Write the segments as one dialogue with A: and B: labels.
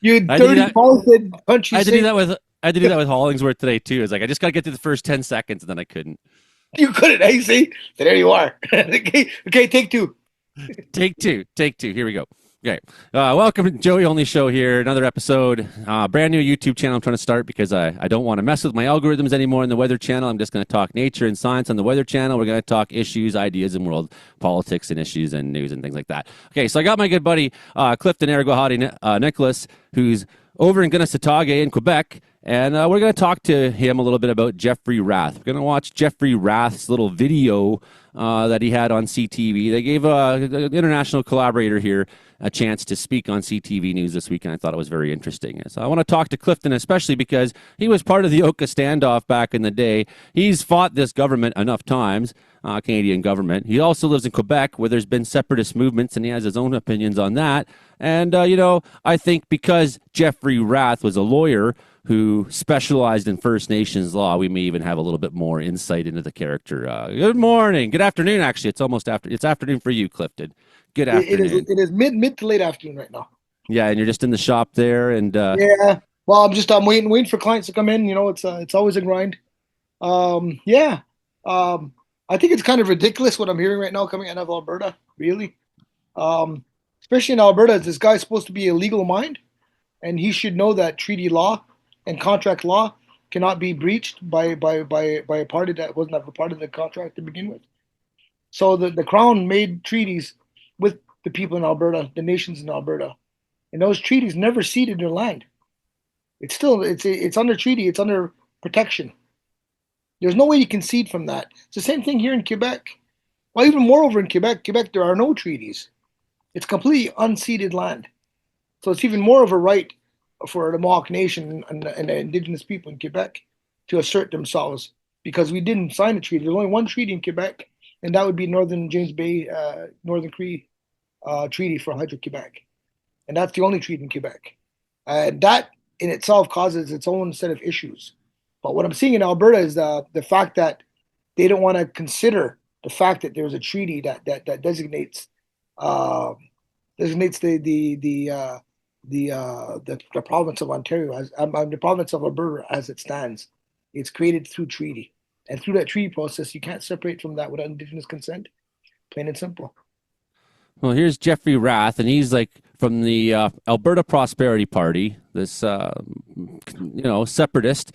A: You
B: I had to do
A: dirty
B: that.
A: bastard country
B: I had to do
A: singer.
B: that with. I had to do that with Hollingsworth today too. It's like I just got to get through the first 10 seconds, and then I couldn't.
A: You couldn't, eh? See? So there you are. Okay, take two.
B: Take two. Take two. Here we go. Okay. Welcome to Joey Only Show here. Another episode. Brand new YouTube channel I'm trying to start because I don't want to mess with my algorithms anymore in the Weather Channel. I'm just going to talk nature and science on the Weather Channel. We're going to talk issues, ideas, and world politics and issues and news and things like that. Okay, so I got my good buddy Clifton Ariwakehte Nicholas, who's over in Gunnasatage in Quebec. And we're going to talk to him a little bit about Jeffrey Rath. We're going to watch Jeffrey Rath's little video that he had on CTV. They gave an international collaborator here a chance to speak on CTV News this week, and I thought it was very interesting. So I want to talk to Clifton, especially because he was part of the Oka standoff back in the day. He's fought this government enough times, Canadian government. He also lives in Quebec, where there's been separatist movements, and he has his own opinions on that. And, I think because Jeffrey Rath was a lawyer who specialized in First Nations law, we may even have a little bit more insight into the character. Good morning. Good afternoon, actually. It's almost after. It's afternoon for you, Clifton. Good
A: It is
B: afternoon.
A: it is mid to late afternoon right now.
B: Yeah, and you're just in the shop there, and
A: Yeah. Well, I'm waiting for clients to come in. It's always a grind. Yeah. I think it's kind of ridiculous what I'm hearing right now coming out of Alberta, really. Um, Especially in Alberta, this guy's supposed to be a legal mind, and he should know that treaty law and contract law cannot be breached by a party that wasn't a part of the contract to begin with. So the Crown made treaties with the people in Alberta, the nations in Alberta, and those treaties never ceded their land. It's under treaty, it's under protection. There's no way you can cede from that. It's the same thing here in Quebec. Well, even moreover in Quebec there are no treaties. It's completely unceded land. So it's even more of a right for the Mohawk Nation and the Indigenous people in Quebec to assert themselves because we didn't sign a treaty. There's only one treaty in Quebec, and that would be Northern James Bay, Northern Cree Treaty for Hydro-Quebec. And that's the only treaty in Quebec. That in itself causes its own set of issues. But what I'm seeing in Alberta is the fact that they don't want to consider the fact that there's a treaty that designates designates the province of Ontario as the province of Alberta as it stands. It's created through treaty, and through that treaty process, you can't separate from that without Indigenous consent. Plain and simple.
B: well, here's Jeffrey Rath, and he's like from the Alberta Prosperity Party, this separatist,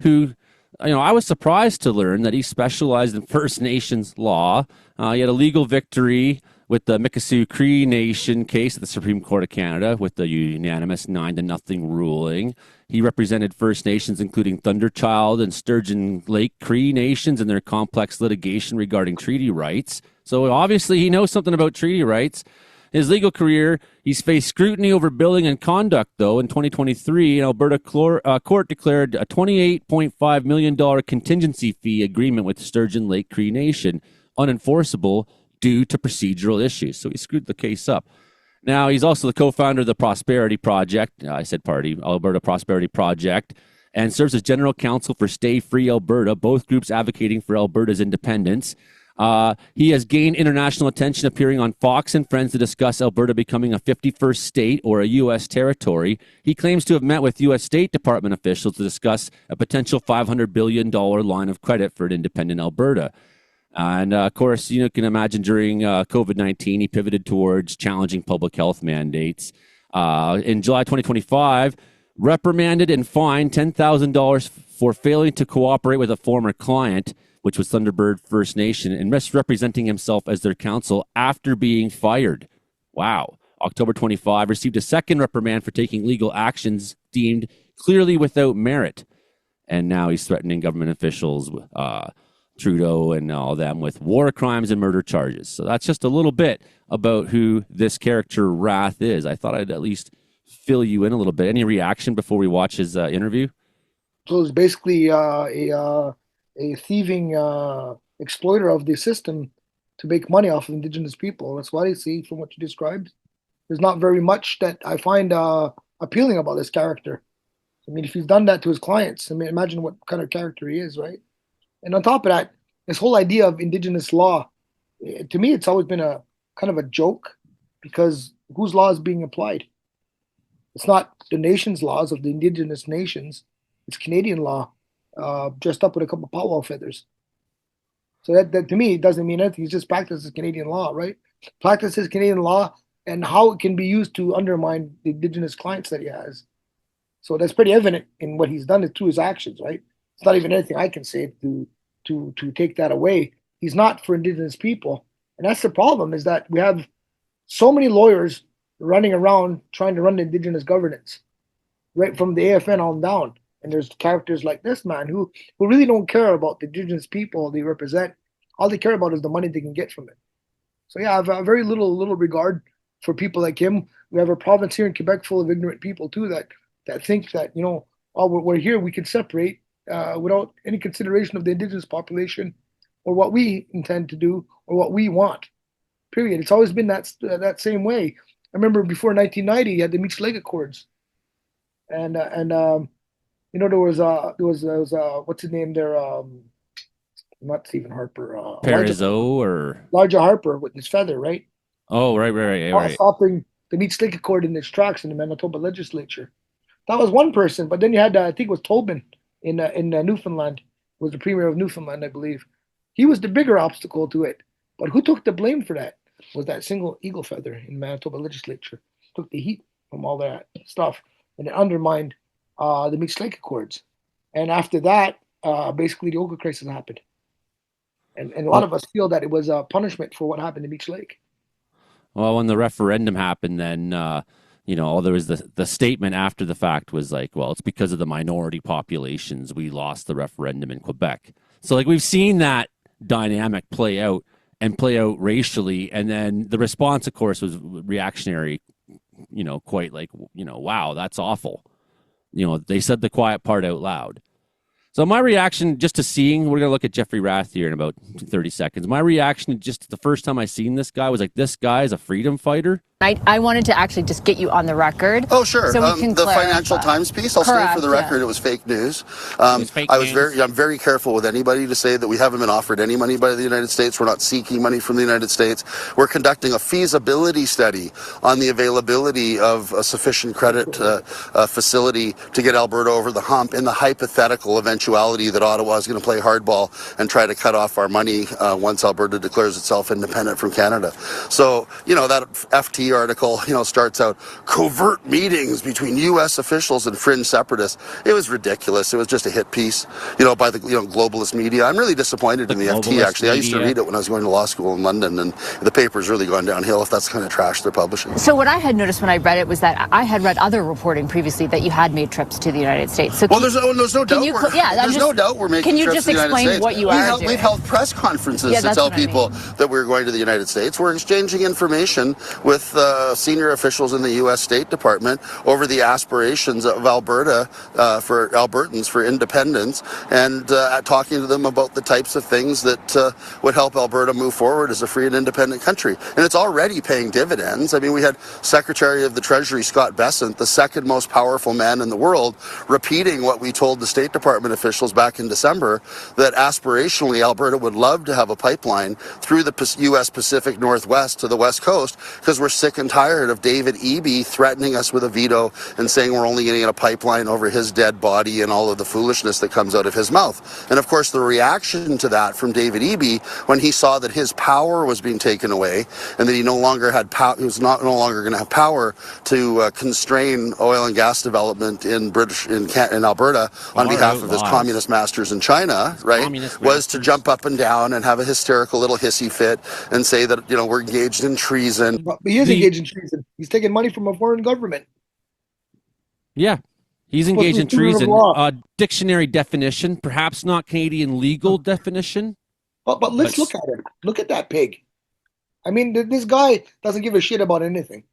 B: who I was surprised to learn that he specialized in First Nations law. He had a legal victory with the Mikisew Cree Nation case at the Supreme Court of Canada with the unanimous 9-0 ruling. He represented First Nations, including Thunderchild and Sturgeon Lake Cree Nations, in their complex litigation regarding treaty rights. So obviously he knows something about treaty rights. His legal career, he's faced scrutiny over billing and conduct, though. In 2023, an Alberta court declared a $28.5 million contingency fee agreement with Sturgeon Lake Cree Nation unenforceable due to procedural issues. So he screwed the case up. Now, he's also the co-founder of the Prosperity Project. I said party, Alberta Prosperity Project, and serves as general counsel for Stay Free Alberta, both groups advocating for Alberta's independence. He has gained international attention, appearing on Fox and Friends to discuss Alberta becoming a 51st state or a U.S. territory. He claims to have met with U.S. State Department officials to discuss a potential $500 billion line of credit for an independent Alberta. And of course, you can imagine during COVID-19, he pivoted towards challenging public health mandates. In July 2025, reprimanded and fined $10,000 for failing to cooperate with a former client, which was Thunderbird First Nation, and misrepresenting himself as their counsel after being fired. Wow. October 25, received a second reprimand for taking legal actions deemed clearly without merit. And now he's threatening government officials, Trudeau and all them, with war crimes and murder charges. So that's just a little bit about who this character Rath is. I thought I'd at least fill you in a little bit. Any reaction before we watch his interview?
A: So it's basically a thieving exploiter of the system to make money off of Indigenous people. That's what I see from what you described. There's not very much that I find appealing about this character. I mean, if he's done that to his clients, I mean, imagine what kind of character he is, right? And on top of that, this whole idea of Indigenous law, to me, it's always been a kind of a joke because whose law is being applied? It's not the nation's laws of the Indigenous nations. It's Canadian law, dressed up with a couple of powwow feathers. So that to me doesn't mean anything. He just practices Canadian law, right? Practices Canadian law and how it can be used to undermine the Indigenous clients that he has. So that's pretty evident in what he's done through his actions, right? It's not even anything I can say to take that away. He's not for Indigenous people, and that's the problem. Is that we have so many lawyers running around trying to run the Indigenous governance, right from the AFN on down. And there's characters like this man who really don't care about the Indigenous people they represent. All they care about is the money they can get from it. So yeah, I have a very little regard for people like him. We have a province here in Quebec full of ignorant people too that think that oh, we're here, we can separate without any consideration of the Indigenous population or what we intend to do or what we want. Period. It's always been that same way. I remember before 1990, you had the Meech Lake Accords, and there was what's his name there, not Stephen Harper, Elijah Harper with his feather, right?
B: Oh, right.
A: Stopping the Meech Lake Accord in its tracks in the Manitoba legislature. That was one person, but then you had I think it was Tobin in Newfoundland, was the premier of Newfoundland, I believe. He was the bigger obstacle to it. But who took the blame for that? Was that single eagle feather in Manitoba legislature. Took the heat from all that stuff, and it undermined the Meech Lake Accords. And after that, basically the Oka crisis happened. And a lot of us feel that it was a punishment for what happened in Meech Lake.
B: Well, when the referendum happened, then there was the statement after the fact was like, well, it's because of the minority populations we lost the referendum in Quebec. So like we've seen that dynamic play out racially, and then the response, of course, was reactionary. Quite like wow, that's awful. They said the quiet part out loud. So my reaction just to seeing, we're going to look at Jeffrey Rath here in about 30 seconds. My reaction just the first time I seen this guy was like, this guy is a freedom fighter.
C: I wanted to actually just get you on the record.
D: Oh, sure.
C: So we can
D: the
C: clarify.
D: Financial Times piece, I'll say for the record, it was fake news. I'm very careful with anybody to say that we haven't been offered any money by the United States. We're not seeking money from the United States. We're conducting a feasibility study on the availability of a sufficient credit facility to get Alberta over the hump in the hypothetical eventuality that Ottawa is going to play hardball and try to cut off our money once Alberta declares itself independent from Canada. So, that FT article, starts out covert meetings between U.S. officials and fringe separatists. It was ridiculous. It was just a hit piece, by the globalist media. I'm really disappointed in the FT, actually. I used to read it when I was going to law school in London, and the paper's really gone downhill if that's the kind of trash they're publishing.
C: So what I had noticed when I read it was that I had read other reporting previously that you had made trips to the United States. So
D: there's no doubt. There's no doubt we're making trips to the United States.
C: Can you just explain what you are doing?
D: We've held press conferences to tell people that we're going to the United States. We're exchanging information with senior officials in the U.S. State Department over the aspirations of Alberta for Albertans for independence, and talking to them about the types of things that would help Alberta move forward as a free and independent country. And it's already paying dividends. I mean, we had Secretary of the Treasury Scott Bessent, the second most powerful man in the world, repeating what we told the State Department officials back in December, that aspirationally Alberta would love to have a pipeline through the U.S. Pacific Northwest to the West Coast, because we're sick and tired of David Eby threatening us with a veto and saying we're only getting a pipeline over his dead body and all of the foolishness that comes out of his mouth. And of course, the reaction to that from David Eby, when he saw that his power was being taken away and that he no longer had he was no longer going to have power to constrain oil and gas development in Alberta on behalf of his communist masters in China, right, was to jump up and down and have a hysterical little hissy fit and say that we're engaged in treason.
A: But he is engaged in treason. He's taking money from a foreign government.
B: Yeah, he's engaged in treason. Dictionary definition, perhaps not Canadian legal definition.
A: But let's look at him. Look at that pig. I mean, this guy doesn't give a shit about anything.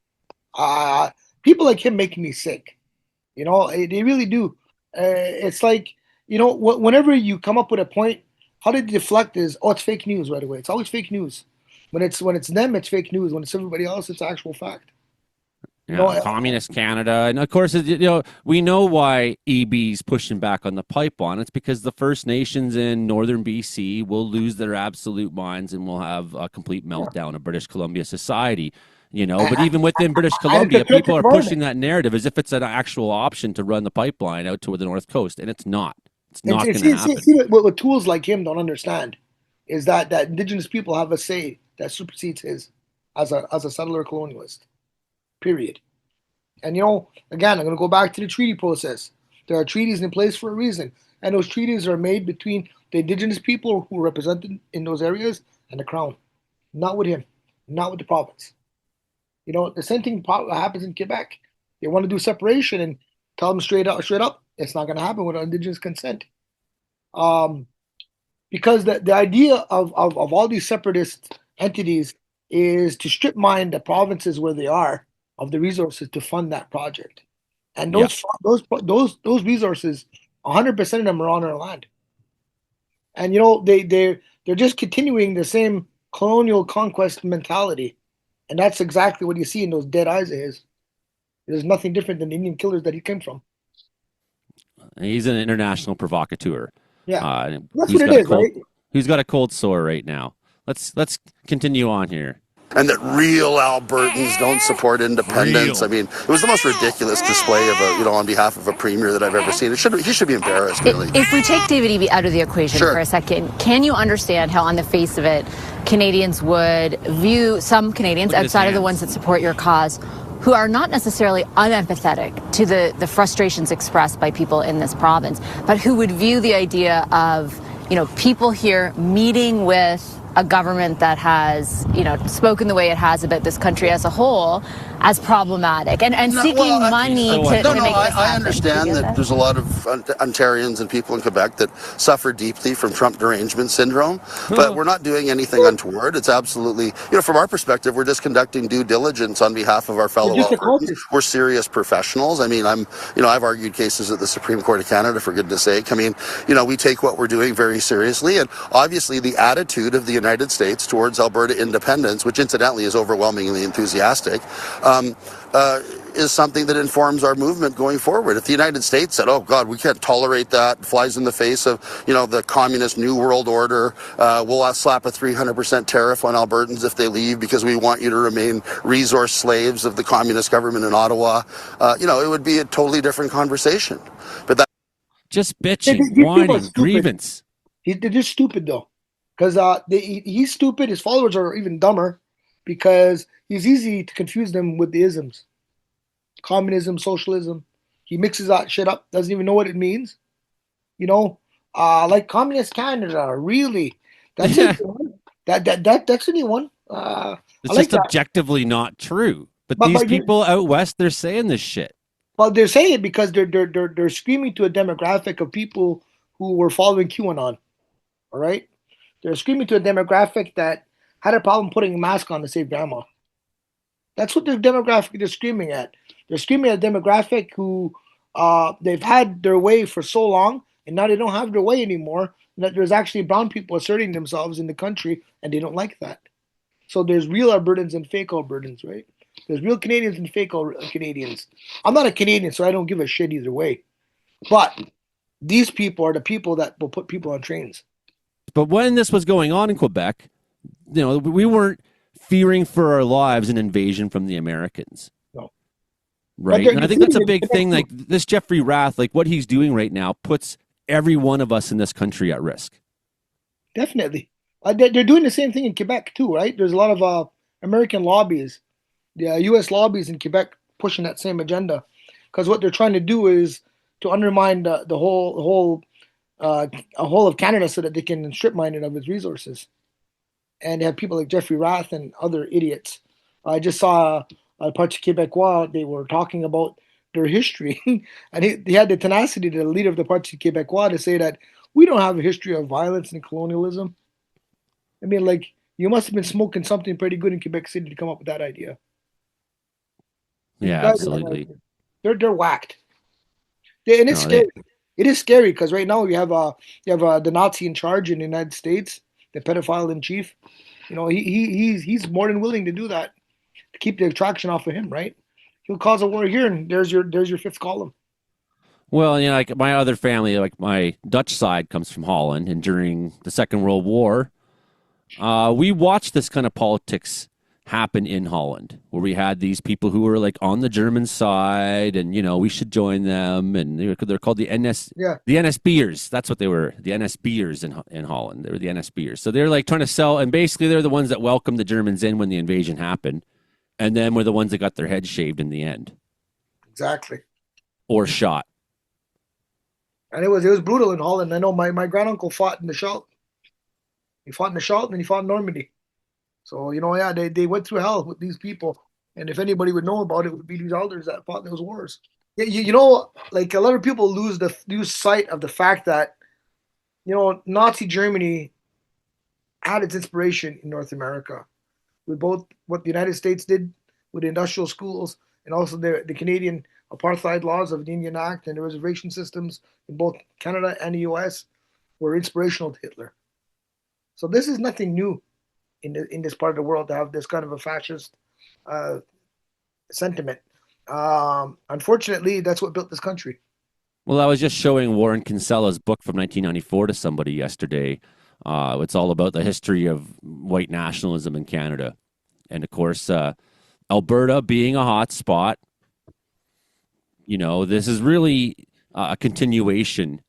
A: People like him make me sick. They really do. It's like, whenever you come up with a point, how they deflect is, it's fake news right away. It's always fake news. When it's them, it's fake news. When it's everybody else, it's actual fact.
B: Communist Canada. And of course, we know why EB's pushing back on the pipeline. It's because the First Nations in northern BC will lose their absolute minds and will have a complete meltdown of British Columbia society. But even within British
A: And it's a
B: Columbia,
A: threat to
B: people are
A: environment.
B: pushing that narrative as if it's an actual option to run the pipeline out to the North Coast, and it's not. It's
A: And
B: not
A: see,
B: going to
A: see, see,
B: happen.
A: see what tools like him don't understand is that Indigenous people have a say that supersedes his as a settler colonialist. Period. And again, I'm going to go back to the treaty process. There are treaties in place for a reason, and those treaties are made between the Indigenous people who are represented in those areas and the Crown, not with him, not with the province. The same thing happens in Quebec. They want to do separation and tell them straight up, it's not going to happen without Indigenous consent. Because the idea of all these separatist entities is to strip mine the provinces where they are of the resources to fund that project, and
B: Yeah.
A: those resources, 100% of them are on our land, and they're just continuing the same colonial conquest mentality, and that's exactly what you see in those dead eyes of his. There's nothing different than the Indian killers that he came from.
B: He's an international provocateur.
A: Yeah, that's what it is, right?
B: Who's got a cold sore right now? Let's continue on here.
D: And that real Albertans don't support independence. I mean, it was the most ridiculous display of on behalf of a premier that I've ever seen. He should be embarrassed, really.
C: If we take David Eby out of the equation
D: Sure.
C: for a second, can you understand how, on the face of it, Canadians would view some Canadians outside of the ones that support your cause, who are not necessarily unempathetic to the frustrations expressed by people in this province, but who would view the idea of, people here meeting with a government that has, spoken the way it has about this country as a whole as problematic and seeking money to make this happen.
D: I understand that there's a lot of Ontarians and people in Quebec that suffer deeply from Trump derangement syndrome, but we're not doing anything untoward. It's absolutely, from our perspective, we're just conducting due diligence on behalf of our fellow Albertans. We're serious professionals. I mean, I've argued cases at the Supreme Court of Canada, for goodness sake. I mean, we take what we're doing very seriously, and obviously the attitude of the United States towards Alberta independence, which incidentally is overwhelmingly enthusiastic, is something that informs our movement going forward. If the United States said, "Oh God, we can't tolerate that," flies in the face of the communist New World Order, we'll slap a 300% tariff on Albertans if they leave because we want you to remain resource slaves of the communist government in Ottawa, it would be a totally different conversation. But that
B: just bitching, whining, grievance.
A: They're just stupid though, because he's stupid. His followers are even dumber because he's easy to confuse them with the isms. Communism, socialism. He mixes that shit up, doesn't even know what it means. Like Communist Canada, really. That's it. That's a new one.
B: It's just objectively not true. But these people out west, they're saying this shit.
A: Well, they're saying it because they're screaming to a demographic of people who were following QAnon. All right? They're screaming to a demographic that had a problem putting a mask on to save grandma. That's what the demographic they're screaming at. They're screaming at a demographic who they've had their way for so long, and now they don't have their way anymore. And that there's actually brown people asserting themselves in the country, and they don't like that. So there's real Albertans and fake Albertans, right? There's real Canadians and fake Canadians. I'm not a Canadian, so I don't give a shit either way. But these people are the people that will put people on trains.
B: But when this was going on in Quebec, we weren't fearing for our lives an invasion from the Americans.
A: No.
B: Right? And I think that's a big thing. Like this Jeffrey Rath, like what he's doing right now puts every one of us in this country at risk.
A: Definitely. They're doing the same thing in Quebec too, right? There's a lot of American lobbies, the U.S. lobbies in Quebec pushing that same agenda. Because what they're trying to do is to undermine the whole of Canada so that they can strip mine it of its resources. And they have people like Jeffrey Rath and other idiots. I just saw Parti Québécois, they were talking about their history. And he had the tenacity, the leader of the Parti Québécois, to say that we don't have a history of violence and colonialism. I mean, like, you must have been smoking something pretty good in Quebec City to come up with that idea.
B: Yeah, absolutely.
A: They're whacked. And it's scary. It is scary because right now you have the Nazi in charge in the United States, the pedophile in chief. He's more than willing to do that to keep the attraction off of him, right? He'll cause a war here, and there's your fifth column.
B: Well, like my other family, like my Dutch side comes from Holland, and during the Second World War, we watched this kind of politics happen in Holland, where we had these people who were like on the German side, and we should join them, and they're called the NSBers. That's what they were, the NSBers in Holland. They were the NSBers. So they're like trying to sell, and basically they're the ones that welcomed the Germans in when the invasion happened, and then were the ones that got their heads shaved in the end.
A: Exactly.
B: Or shot.
A: And it was brutal in Holland. I know my granduncle fought in the Scheldt. He fought in the Scheldt, and then he fought in Normandy. So, they went through hell with these people. And if anybody would know about it, it would be these elders that fought those wars. Yeah, like a lot of people lose sight of the fact that, Nazi Germany had its inspiration in North America with both what the United States did with the industrial schools and also the Canadian apartheid laws of the Indian Act and the reservation systems in both Canada and the U.S. were inspirational to Hitler. So this is nothing new in this part of the world to have this kind of a fascist sentiment. Unfortunately, that's what built this country.
B: Well, I was just showing Warren Kinsella's book from 1994 to somebody yesterday. It's all about the history of white nationalism in Canada. And of course, Alberta being a hot spot, this is really a continuation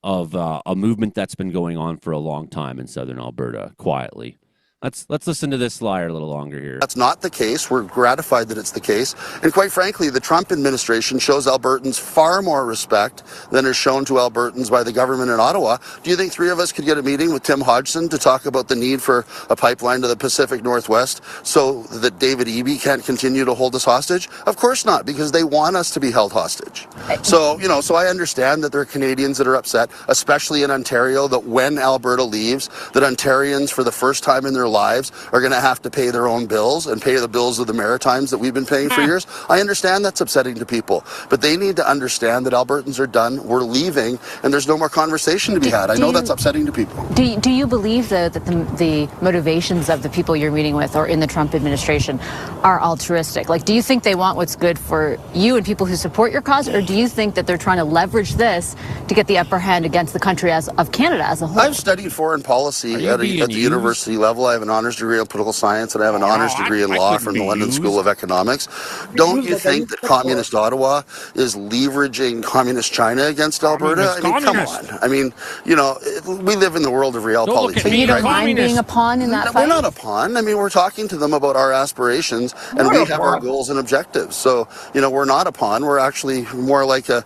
B: of a movement that's been going on for a long time in southern Alberta, quietly. Let's listen to this liar a little longer here.
D: That's not the case. We're gratified that it's the case. And quite frankly, the Trump administration shows Albertans far more respect than is shown to Albertans by the government in Ottawa. Do you think three of us could get a meeting with Tim Hodgson to talk about the need for a pipeline to the Pacific Northwest so that David Eby can't continue to hold us hostage? Of course not, because they want us to be held hostage. So I understand that there are Canadians that are upset, especially in Ontario, that when Alberta leaves, that Ontarians for the first time in their lives are going to have to pay their own bills and pay the bills of the Maritimes that we've been paying for years. I understand that's upsetting to people, but they need to understand that Albertans are done, we're leaving, and there's no more conversation to be had. I know that's upsetting to people.
C: Do you believe, though, that the motivations of the people you're meeting with or in the Trump administration are altruistic? Like, do you think they want what's good for you and people who support your cause, or do you think that they're trying to leverage this to get the upper hand against the country of Canada as a whole?
D: I've studied foreign policy at the university level. I have an honors degree in political science, and I have an honors degree in law from the London School of Economics. Don't you think that Communist Ottawa is leveraging Communist China against Alberta? I mean, come on. I mean, we live in the world of realpolitik.
C: You don't mind being a pawn in that fight?
D: We're not a pawn. I mean, we're talking to them about our aspirations, and we have our goals and objectives. So, we're not a pawn. We're actually more like a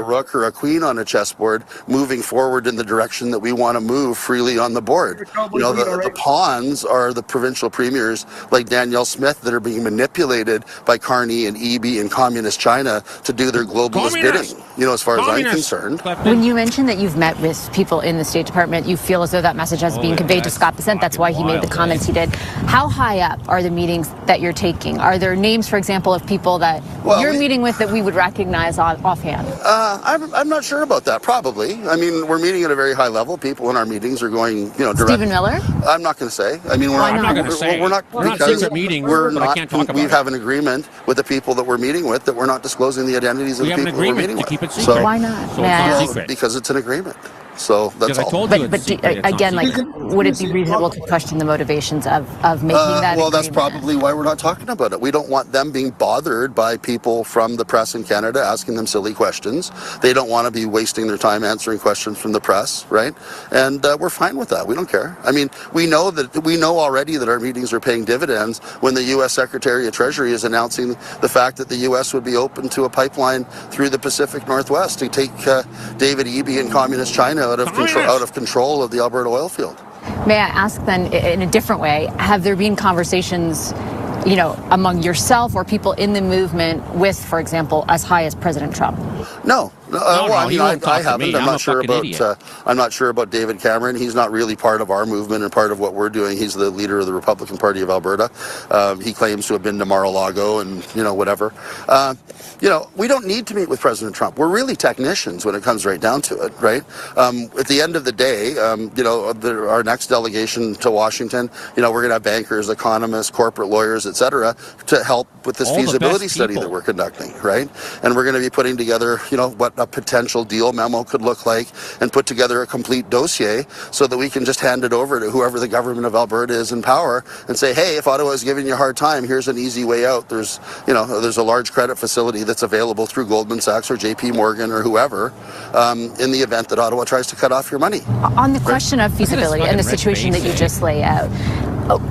D: rook or a queen on a chessboard, moving forward in the direction that we want to move freely on the board. The pawns are the provincial premiers like Danielle Smith that are being manipulated by Carney and Eby and Communist China to do their globalist bidding, as far as I'm concerned.
C: When you mentioned that you've met with people in the State Department, you feel as though that message has been conveyed to Scott Bessent. That's why he made the comments he did. How high up are the meetings that you're taking? Are there names, for example, of people that you're meeting with that we would recognize offhand?
D: I'm not sure about that. Probably. I mean, we're meeting at a very high level. People in our meetings are going, direct.
C: Stephen Miller?
D: I'm not going to say. I mean, we're not secret meetings. We have an agreement with the people that we're meeting with that we're not disclosing the identities of the people we're meeting with.
C: Keep it secret. So why not?
D: Because it's an agreement. So that's all.
C: But again, would it be reasonable to question the motivations of making that?
D: Well, that's probably why we're not talking about it. We don't want them being bothered by people from the press in Canada asking them silly questions. They don't want to be wasting their time answering questions from the press, right? And we're fine with that. We don't care. I mean, we know already that our meetings are paying dividends when the U.S. Secretary of Treasury is announcing the fact that the U.S. would be open to a pipeline through the Pacific Northwest to take David Eby and Communist China out of control of the Alberta oil field.
C: May I ask then, in a different way, have there been conversations, among yourself or people in the movement with, for example, as high as President Trump?
D: No. I haven't. I'm not sure about David Cameron. He's not really part of our movement and part of what we're doing. He's the leader of the Republican Party of Alberta. He claims to have been to Mar-a-Lago and whatever. We don't need to meet with President Trump. We're really technicians when it comes right down to it, right? At the end of the day, our next delegation to Washington, we're going to have bankers, economists, corporate lawyers, etc., to help with this feasibility study that we're conducting, right? And we're going to be putting together, what a potential deal memo could look like and put together a complete dossier so that we can just hand it over to whoever the government of Alberta is in power and say, hey, if Ottawa is giving you a hard time, here's an easy way out. There's a large credit facility that's available through Goldman Sachs or JP Morgan or whoever in the event that Ottawa tries to cut off your money.
C: On the question of feasibility and the situation that you just lay out,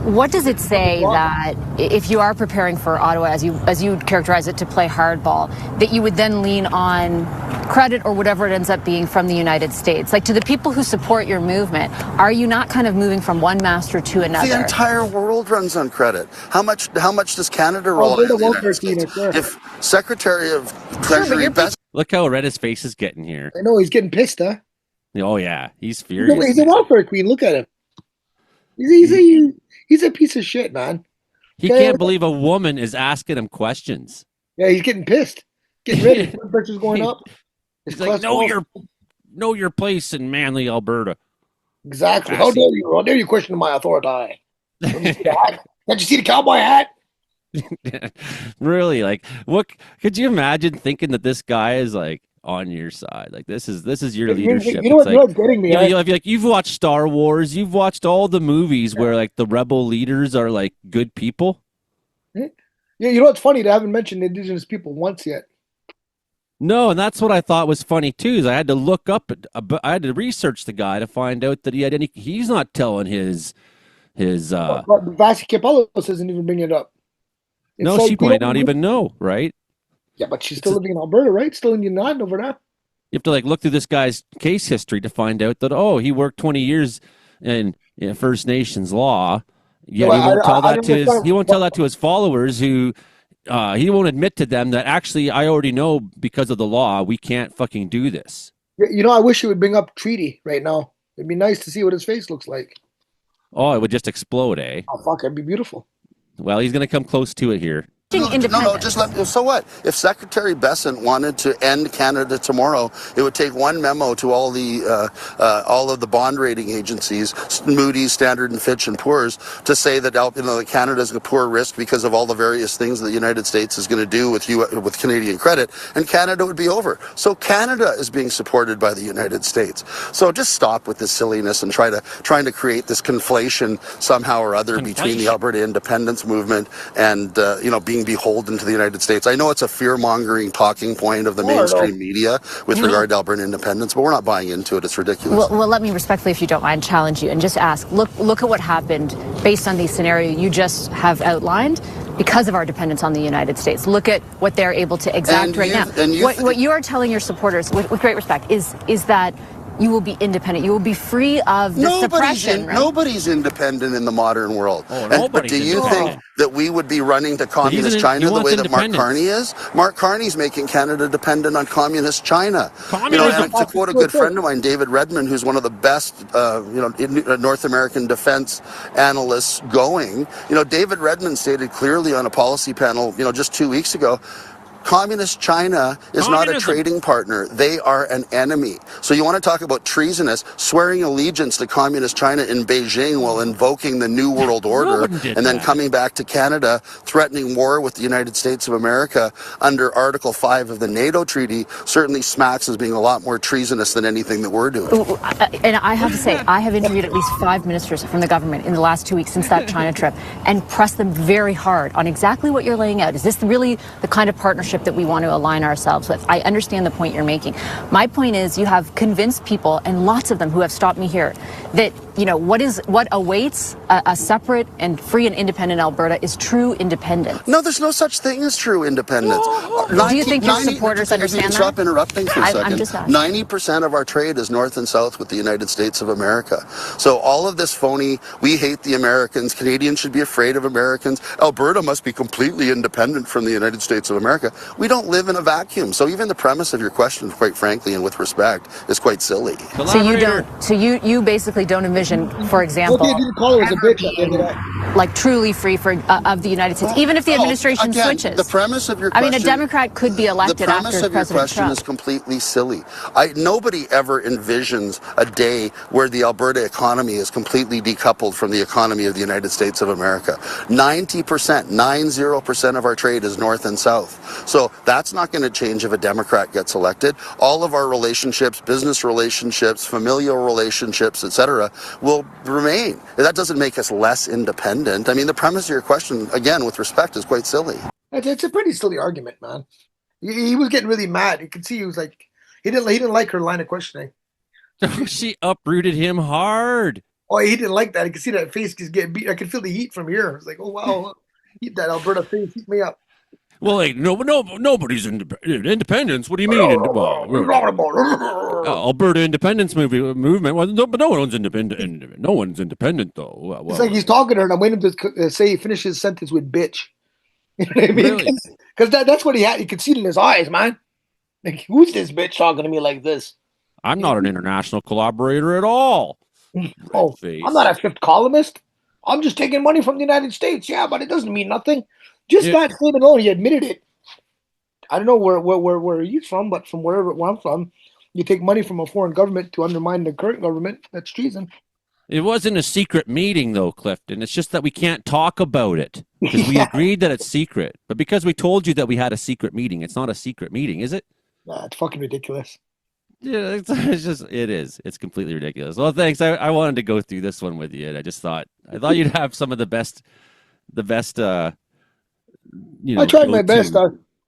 C: what does it say that if you are preparing for Ottawa, as you characterize it, to play hardball, that you would then lean on credit or whatever it ends up being from the United States? Like, to the people who support your movement, are you not kind of moving from one master to another?
D: The entire world runs on credit. How much does Canada rely on the United States? If Secretary of Treasury
B: Look how red his face is getting here.
A: I know, he's getting pissed, huh?
B: Oh yeah, he's furious.
A: He's a welfare queen. Look at him. He's a piece of shit, man.
B: He can't believe a woman is asking him questions.
A: Yeah, he's getting pissed. Getting ready. Blood pressure's going up.
B: He's like, know your place in Manly, Alberta.
A: Exactly. How dare you question my authority? Can't you see the cowboy hat?
B: Really? Like, what could you imagine thinking that this guy is like on your side? Like, this is your leadership.
A: You know what's getting me?
B: You've watched Star Wars, you've watched all the movies where like the rebel leaders are like good people.
A: Yeah, you know what's funny? They haven't mentioned Indigenous people once yet.
B: No, and that's what I thought was funny too. Is I had to look up, I had to research the guy to find out that he's not telling his.
A: But Vasi Kepalos isn't even bringing it up.
B: No, she might not even know, right?
A: Yeah, but she's still living in Alberta, right? Still in United over there.
B: You have to like look through this guy's case history to find out that he worked 20 years in First Nations law. Yeah, he won't tell that to his followers who he won't admit to them that actually I already know because of the law we can't fucking do this.
A: You know, I wish he would bring up treaty right now. It'd be nice to see what his face looks like.
B: Oh, it would just explode, eh?
A: Oh fuck, it'd be beautiful.
B: Well, he's going to come close to it here.
D: No, just so what? If Secretary Besant wanted to end Canada tomorrow, it would take one memo to all of the bond rating agencies, Moody's, Standard and Fitch, and Poor's, to say that Canada is a poor risk because of all the various things that the United States is going to do with Canadian credit, and Canada would be over. So Canada is being supported by the United States. So just stop with this silliness and trying to create this conflation somehow or other between the Alberta independence movement and being beholden to the United States. I know it's a fear-mongering talking point of the mainstream media with regard to Alberta independence, but we're not buying into it. It's ridiculous.
C: Well, let me respectfully, if you don't mind, challenge you and just ask, look at what happened based on the scenario you just have outlined because of our dependence on the United States. Look at what they're able to exact right now. What you are telling your supporters, with great respect, is that you will be independent. You will be free of the suppression. Right?
D: Nobody's independent in the modern world. But do you think that we would be running to communist China the way that Mark Carney is? Mark Carney's making Canada dependent on communist China. And to quote a good friend of mine, David Redmond, who's one of the best North American defense analysts going, David Redmond stated clearly on a policy panel, just 2 weeks ago, Communist China is not a trading partner. They are an enemy. So you want to talk about treasonous, swearing allegiance to Communist China in Beijing while invoking the New World Order, and then coming back to Canada, threatening war with the United States of America under Article 5 of the NATO Treaty, certainly smacks as being a lot more treasonous than anything that we're doing.
C: And I have to say, I have interviewed at least 5 ministers from the government in the last 2 weeks since that China trip and pressed them very hard on exactly what you're laying out. Is this really the kind of partnership that we want to align ourselves with? I understand the point you're making. My point is you have convinced people, and lots of them who have stopped me here, that what awaits a separate and free and independent Alberta is true independence.
D: No, there's no such thing as true independence.
C: Do you think your supporters understand that?
D: Stop interrupting for a second.
C: I'm just asking.
D: 90% of our trade is north and south with the United States of America. So all of this phony, we hate the Americans, Canadians should be afraid of Americans, Alberta must be completely independent from the United States of America. We don't live in a vacuum. So even the premise of your question, quite frankly and with respect, is quite silly.
C: So you basically don't envision decision, for example,
A: Okay, didn't call her as a bitch at the end of that.
C: like truly free of the United States, even if the administration switches.
D: The premise of your question,
C: I mean, a Democrat could be elected after President Trump.
D: The premise of your question is completely silly. Nobody ever envisions a day where the Alberta economy is completely decoupled from the economy of the United States of America. 90% of our trade is north and south. So that's not going to change if a Democrat gets elected. All of our relationships, business relationships, familial relationships, etc., will remain. That doesn't make us less independent. I mean, the premise of your question, again, with respect, is quite silly.
A: It's a pretty silly argument, man. He was getting really mad. You could see he was like, he didn't like her line of questioning.
B: She uprooted him hard.
A: Oh, he didn't like that. I could see that face just getting beat. I could feel the heat from here. I was like, oh wow, heat that Alberta face, heat me up.
B: Well, like nobody's independence. What do you mean? Alberta independence movement. Well, but no one's independent. No one's independent though. Well,
A: it's like he's talking to her, and I'm waiting to finish his sentence with "bitch." You know what I mean? Because that's what he had. You could see it in his eyes, man. Like, who's this bitch talking to me like this?
B: I'm not an international collaborator at all.
A: Oh, I'm not a fifth columnist. I'm just taking money from the United States. Yeah, but it doesn't mean nothing. Just that statement alone, he admitted it. I don't know where he's from, but from where I'm from, you take money from a foreign government to undermine the current government. That's treason.
B: It wasn't a secret meeting, though, Clifton. It's just that we can't talk about it because we agreed that it's secret. But because we told you that we had a secret meeting, it's not a secret meeting, is it?
A: Nah, it's fucking ridiculous.
B: Yeah, it is. It's completely ridiculous. Well, thanks. I wanted to go through this one with you, and I thought you'd have some of the best.
A: I tried my best.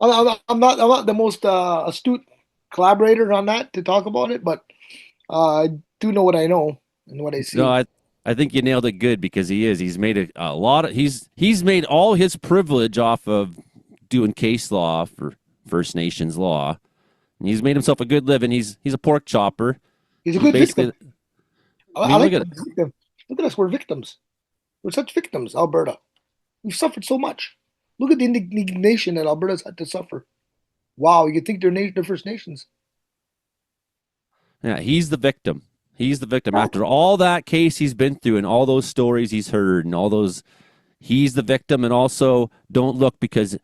A: I'm not the most astute collaborator on that to talk about it, but I do know what I know and what I see.
B: No, I think you nailed it good because he's made a lot of he's made all his privilege off of doing case law for First Nations law. And he's made himself a good living. He's a pork chopper.
A: He's a good victim. Look at us. We're victims. We're such victims, Alberta. We've suffered so much. Look at the indignation that Alberta's had to suffer. Wow, you think they're First Nations.
B: Yeah, he's the victim. He's the victim. After all that case he's been through and all those stories he's heard and all those, he's the victim. And also, don't look because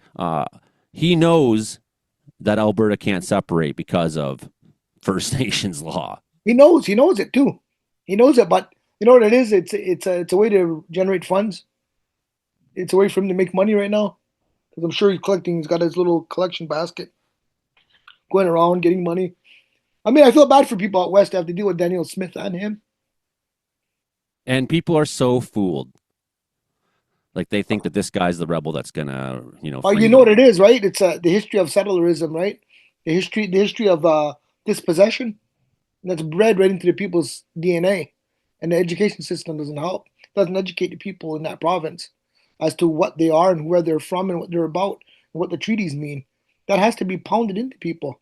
B: he knows that Alberta can't separate because of First Nations law. He
A: knows it too. He knows it, but you know what it is? It's a way to generate funds. It's a way for him to make money right now. Because I'm sure he's got his little collection basket going around getting money. I mean, I feel bad for people out west to have to deal with Daniel Smith and him.
B: And people are so fooled. Like they think that this guy's the rebel that's gonna,
A: Oh, you know what it is, right? It's the history of settlerism, right? The history of dispossession. And that's bred right into the people's DNA. And the education system doesn't help. It doesn't educate the people in that province as to what they are and where they're from and what they're about and what the treaties mean. That has to be pounded into people.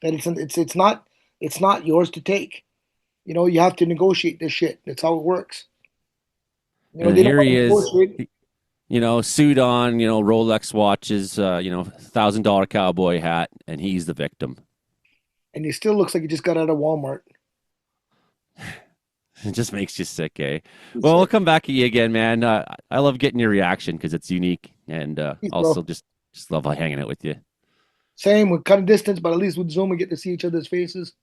A: That it's not yours to take. You have to negotiate this shit. That's how it works.
B: And here he is, suit on, Rolex watches, $1,000 cowboy hat, and he's the victim.
A: And he still looks like he just got out of Walmart.
B: It just makes you sick, eh? Well, we'll come back at you again, man. I love getting your reaction because it's unique, and also just love hanging out with you.
A: Same, we're kind of distance, but at least with Zoom we get to see each other's faces.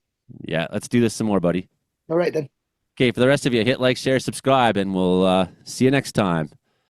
B: Yeah, let's do this some more, buddy.
A: All right, then.
B: Okay, for the rest of you, hit like, share, subscribe, and we'll see you next time.